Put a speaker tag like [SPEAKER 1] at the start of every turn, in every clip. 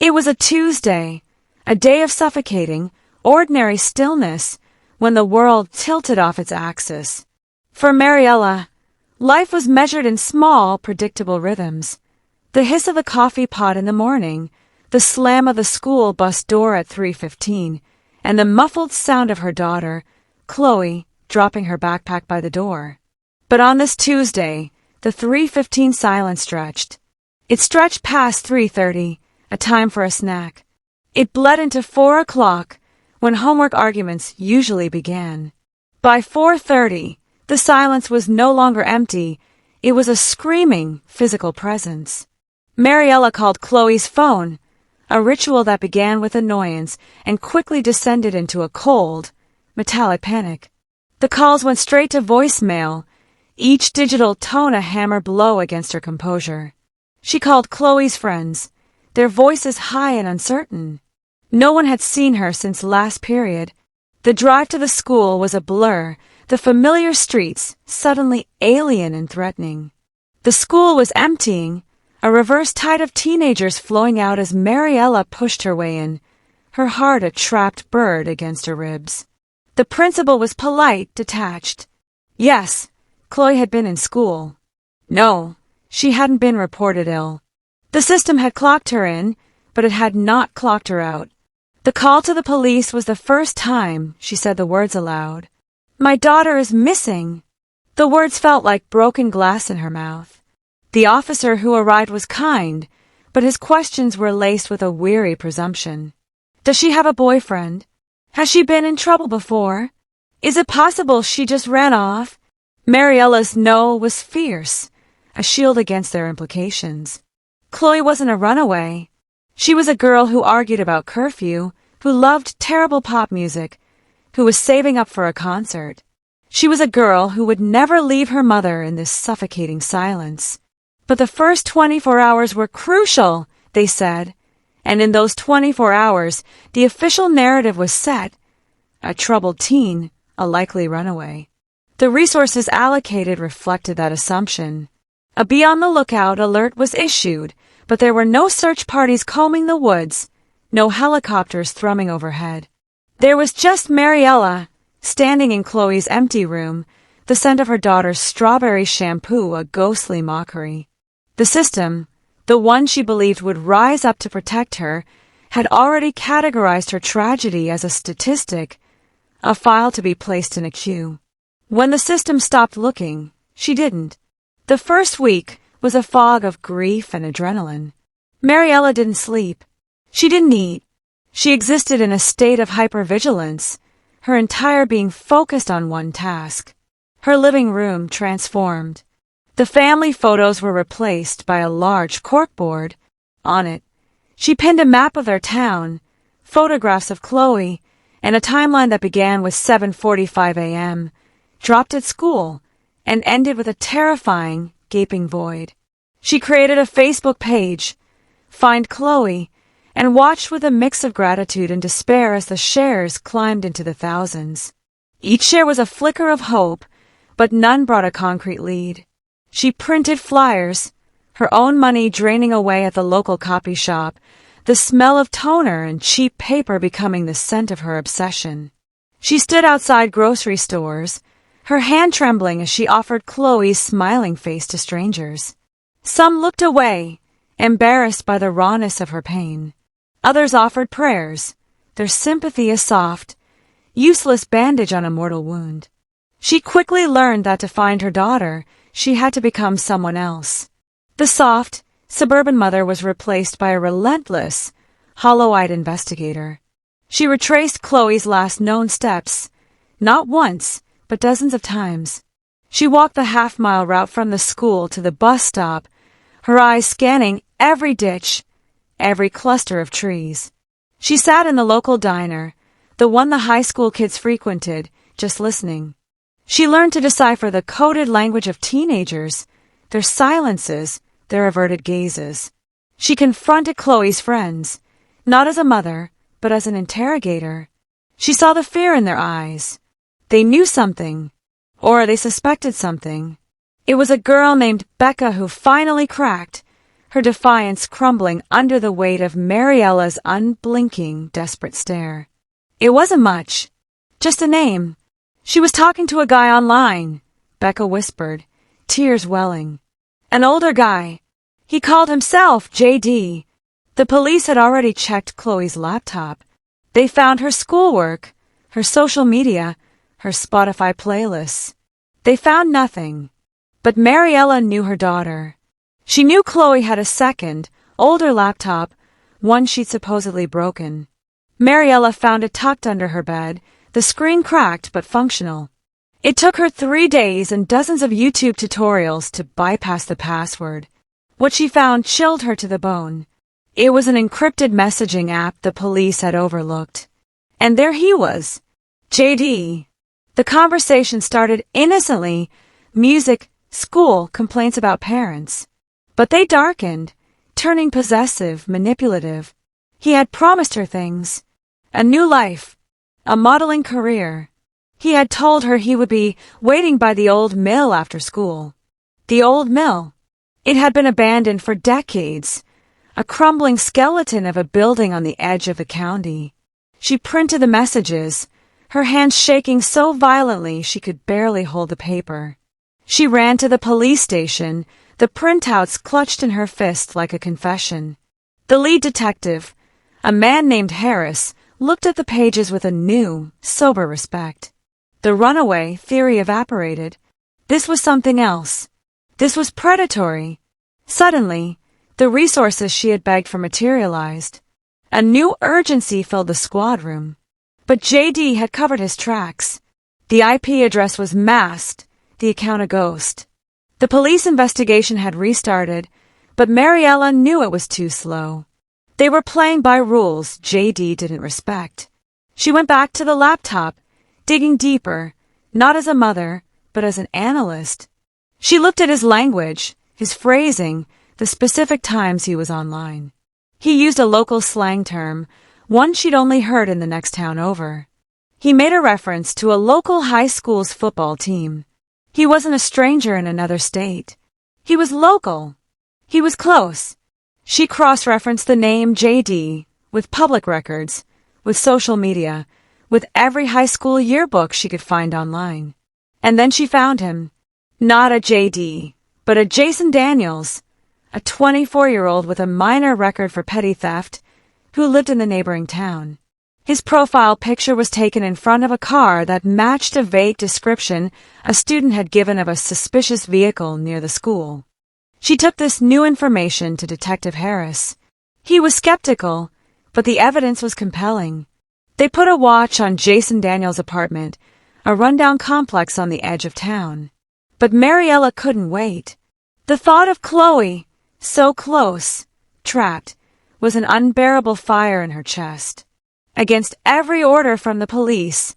[SPEAKER 1] It was a Tuesday, a day of suffocating, ordinary stillness when the world tilted off its axis. For Mariella, life was measured in small, predictable rhythms. The hiss of the coffee pot in the morning, the slam of the school bus door at 3:15, and the muffled sound of her daughter, Chloe, dropping her backpack by the door. But on this Tuesday, the 3:15 silence stretched. It stretched past 3:30, a time for a snack. It bled into 4 o'clock, when homework arguments usually began. By 4:30, the silence was no longer empty. It was a screaming physical presence. Mariella called Chloe's phone, a ritual that began with annoyance and quickly descended into a cold, metallic panic. The calls went straight to voicemail, each digital tone a hammer blow against her composure. She called Chloe's friends, their voices high and uncertain. No one had seen her since last period. The drive to the school was a blur, the familiar streets suddenly alien and threatening. The school was emptying, a reverse tide of teenagers flowing out as Mariella pushed her way in, her heart a trapped bird against her ribs. The principal was polite, detached. Yes, Chloe had been in school. No, she hadn't been reported ill. The system had clocked her in, but it had not clocked her out. The call to the police was the first time she said the words aloud. My daughter is missing. The words felt like broken glass in her mouth. The officer who arrived was kind, but his questions were laced with a weary presumption. Does she have a boyfriend? Has she been in trouble before? Is it possible she just ran off? Mariella's no was fierce, a shield against their implications. Chloe wasn't a runaway. She was a girl who argued about curfew, who loved terrible pop music, who was saving up for a concert. She was a girl who would never leave her mother in this suffocating silence. But the first 24 hours were crucial, they said, and in those 24 hours, the official narrative was set. A troubled teen, a likely runaway. The resources allocated reflected that assumption. A be on the lookout alert was issued, but there were no search parties combing the woods, no helicopters thrumming overhead. There was just Mariella, standing in Chloe's empty room, the scent of her daughter's strawberry shampoo a ghostly mockery. The system, the one she believed would rise up to protect her, had already categorized her tragedy as a statistic, a file to be placed in a queue. When the system stopped looking, she didn't. The first week was a fog of grief and adrenaline. Mariella didn't sleep. She didn't eat. She existed in a state of hypervigilance, her entire being focused on one task. Her living room transformed. The family photos were replaced by a large corkboard. On it, she pinned a map of their town, photographs of Chloe, and a timeline that began with 7:45 a.m., dropped at school, and ended with a terrifying, gaping void. She created a Facebook page, Find Chloe, and watched with a mix of gratitude and despair as the shares climbed into the thousands. Each share was a flicker of hope, but none brought a concrete lead. She printed flyers, her own money draining away at the local copy shop, the smell of toner and cheap paper becoming the scent of her obsession. She stood outside grocery stores, her hand trembling as she offered Chloe's smiling face to strangers. Some looked away, embarrassed by the rawness of her pain. Others offered prayers, their sympathy a soft, useless bandage on a mortal wound. She quickly learned that to find her daughter, she had to become someone else. The soft, suburban mother was replaced by a relentless, hollow-eyed investigator. She retraced Chloe's last known steps, not once, but dozens of times. She walked the half-mile route from the school to the bus stop, her eyes scanning every ditch, every cluster of trees. She sat in the local diner, the one the high school kids frequented, just listening. She learned to decipher the coded language of teenagers, their silences, their averted gazes. She confronted Chloe's friends, not as a mother, but as an interrogator. She saw the fear in their eyes. They knew something, or they suspected something. It was a girl named Becca who finally cracked, her defiance crumbling under the weight of Mariella's unblinking, desperate stare. It wasn't much. Just a name. She was talking to a guy online, Becca whispered, tears welling. An older guy. He called himself JD. The police had already checked Chloe's laptop. They found her schoolwork, her social media, her Spotify playlists. They found nothing. But Mariella knew her daughter. She knew Chloe had a second, older laptop, one she'd supposedly broken. Mariella found it tucked under her bed, the screen cracked but functional. It took her 3 days and dozens of YouTube tutorials to bypass the password. What she found chilled her to the bone. It was an encrypted messaging app the police had overlooked. And there he was, JD. The conversation started innocently, music, school, complaints about parents. But they darkened, turning possessive, manipulative. He had promised her things. A new life. A modeling career. He had told her he would be waiting by the old mill after school. The old mill. It had been abandoned for decades. A crumbling skeleton of a building on the edge of the county. She printed the messages, her hands shaking so violently she could barely hold the paper. She ran to the police station, the printouts clutched in her fist like a confession. The lead detective, a man named Harris, looked at the pages with a new, sober respect. The runaway theory evaporated. This was something else. This was predatory. Suddenly, the resources she had begged for materialized. A new urgency filled the squad room. But JD had covered his tracks. The IP address was masked, the account a ghost. The police investigation had restarted, but Mariella knew it was too slow. They were playing by rules JD didn't respect. She went back to the laptop, digging deeper, not as a mother, but as an analyst. She looked at his language, his phrasing, the specific times he was online. He used a local slang term, one she'd only heard in the next town over. He made a reference to a local high school's football team. He wasn't a stranger in another state. He was local. He was close. She cross-referenced the name JD with public records, with social media, with every high school yearbook she could find online. And then she found him. Not a JD, but a Jason Daniels, a 24-year-old with a minor record for petty theft, who lived in the neighboring town. His profile picture was taken in front of a car that matched a vague description a student had given of a suspicious vehicle near the school. She took this new information to Detective Harris. He was skeptical, but the evidence was compelling. They put a watch on Jason Daniels' apartment, a rundown complex on the edge of town. But Mariella couldn't wait. The thought of Chloe, so close, trapped, was an unbearable fire in her chest. Against every order from the police,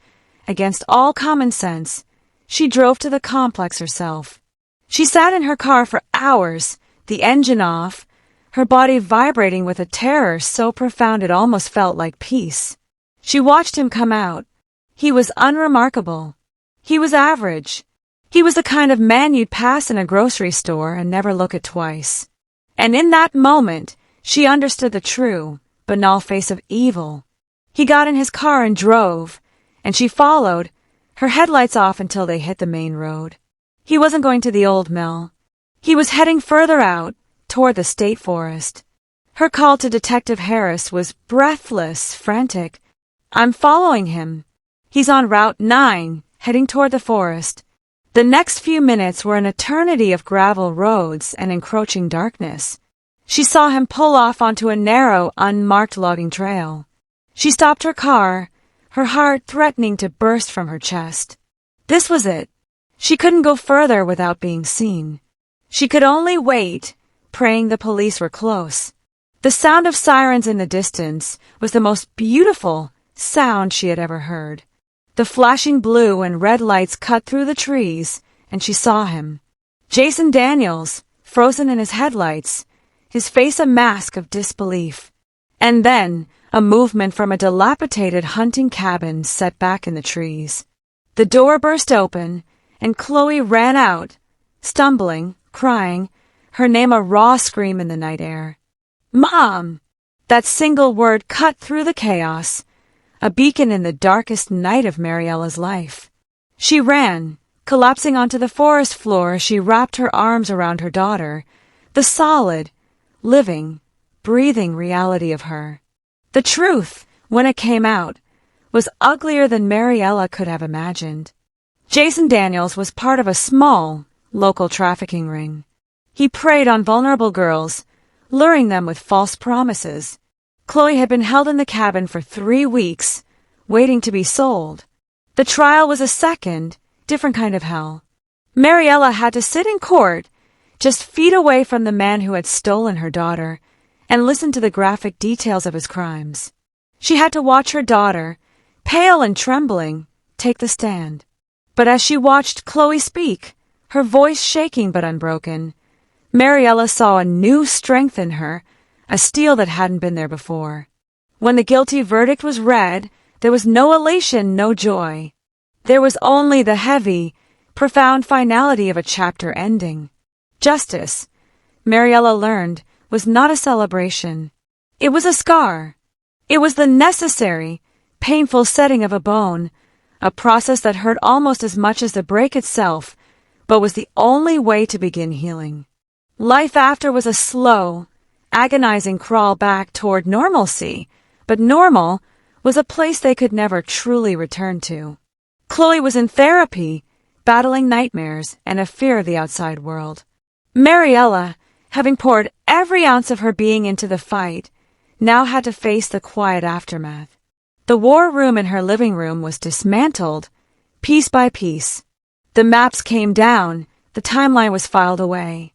[SPEAKER 1] against all common sense, she drove to the complex herself. She sat in her car for hours, the engine off, her body vibrating with a terror so profound it almost felt like peace. She watched him come out. He was unremarkable. He was average. He was the kind of man you'd pass in a grocery store and never look at twice. And in that moment, she understood the true, banal face of evil. He got in his car and drove, and she followed, her headlights off until they hit the main road. He wasn't going to the old mill. He was heading further out, toward the state forest. Her call to Detective Harris was breathless, frantic. I'm following him. He's on Route 9, heading toward the forest. The next few minutes were an eternity of gravel roads and encroaching darkness. She saw him pull off onto a narrow, unmarked logging trail. She stopped her car, her heart threatening to burst from her chest. This was it. She couldn't go further without being seen. She could only wait, praying the police were close. The sound of sirens in the distance was the most beautiful sound she had ever heard. The flashing blue and red lights cut through the trees, and she saw him. Jason Daniels, frozen in his headlights, his face a mask of disbelief. And then, a movement from a dilapidated hunting cabin set back in the trees. The door burst open, and Chloe ran out, stumbling, crying, her name a raw scream in the night air. Mom! That single word cut through the chaos, a beacon in the darkest night of Mariella's life. She ran, collapsing onto the forest floor as she wrapped her arms around her daughter, the solid, living, breathing reality of her. The truth, when it came out, was uglier than Mariella could have imagined. Jason Daniels was part of a small, local trafficking ring. He preyed on vulnerable girls, luring them with false promises. Chloe had been held in the cabin for 3 weeks, waiting to be sold. The trial was a second, different kind of hell. Mariella had to sit in court, just feet away from the man who had stolen her daughter, and listen to the graphic details of his crimes. She had to watch her daughter, pale and trembling, take the stand. But as she watched Chloe speak, her voice shaking but unbroken, Mariella saw a new strength in her, a steel that hadn't been there before. When the guilty verdict was read, there was no elation, no joy. There was only the heavy, profound finality of a chapter ending. Justice, Mariella learned, was not a celebration. It was a scar. It was the necessary, painful setting of a bone, a process that hurt almost as much as the break itself, but was the only way to begin healing. Life after was a slow, agonizing crawl back toward normalcy, but normal was a place they could never truly return to. Chloe was in therapy, battling nightmares and a fear of the outside world. Mariella, having poured every ounce of her being into the fight, now had to face the quiet aftermath. The war room in her living room was dismantled, piece by piece. The maps came down, the timeline was filed away.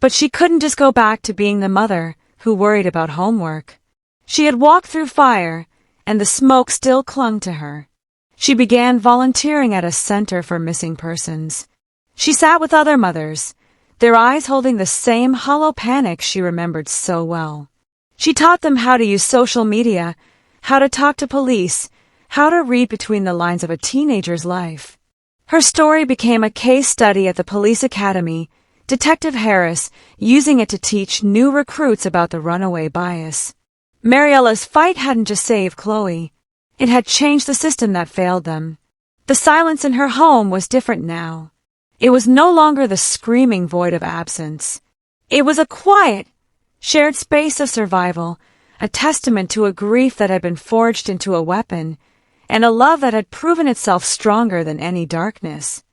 [SPEAKER 1] But she couldn't just go back to being the mother who worried about homework. She had walked through fire, and the smoke still clung to her. She began volunteering at a center for missing persons. She sat with other mothers, their eyes holding the same hollow panic she remembered so well. She taught them how to use social media, how to talk to police, how to read between the lines of a teenager's life. Her story became a case study at the police academy, Detective Harris using it to teach new recruits about the runaway bias. Mariella's fight hadn't just saved Chloe. It had changed the system that failed them. The silence in her home was different now. It was no longer the screaming void of absence. It was a quiet, shared space of survival, a testament to a grief that had been forged into a weapon, and a love that had proven itself stronger than any darkness.